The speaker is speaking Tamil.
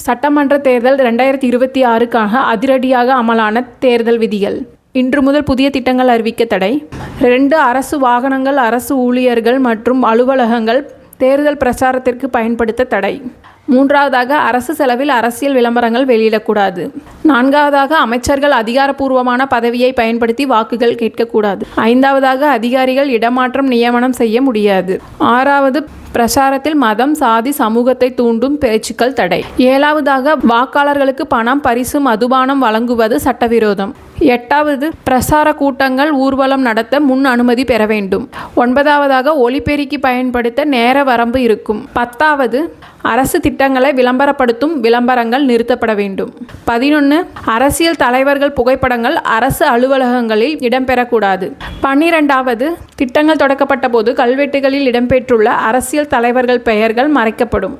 சட்டமன்ற தேர்தல் 2026க்காக அதிரடியாக அமலான தேர்தல் விதிகள். இன்று முதல் புதிய திட்டங்கள் அறிவிக்க தடை. 2 அரசு வாகனங்கள் அரசு ஊழியர்கள் மற்றும் அலுவலகங்கள் தேர்தல் பிரச்சாரத்திற்கு பயன்படுத்த தடை. 3வதாக அரசு செலவில் அரசியல் விளம்பரங்கள் வெளியிடக்கூடாது. 4வதாக அமைச்சர்கள் அதிகாரப்பூர்வமான பதவியை பயன்படுத்தி வாக்குகள் கேட்கக்கூடாது. 5வதாக அதிகாரிகள் இடமாற்றம் நியமனம் செய்ய முடியாது. 6வது பிரச்சாரத்தில் மதம் சாதி சமூகத்தை தூண்டும் பேச்சுக்கள் தடை. 7வதாக வாக்காளர்களுக்கு பணம் பரிசு மதுபானம் வழங்குவது சட்டவிரோதம். 8வது பிரசார கூட்டங்கள் ஊர்வலம் நடத்த முன் அனுமதி பெற வேண்டும். 9வதாக ஒலிபெருக்கி பயன்படுத்த நேர வரம்பு இருக்கும். 10வது அரசு திட்டங்களை விளம்பரப்படுத்தும் விளம்பரங்கள் நிறுத்தப்பட வேண்டும். 11 அரசியல் தலைவர்கள் புகைப்படங்கள் அரசு அலுவலகங்களில் இடம்பெறக்கூடாது. 12வது திட்டங்கள் தொடக்கப்பட்ட போது கல்வெட்டுகளில் இடம்பெற்றுள்ள அரசியல் தலைவர்கள் பெயர்கள் மறைக்கப்படும்.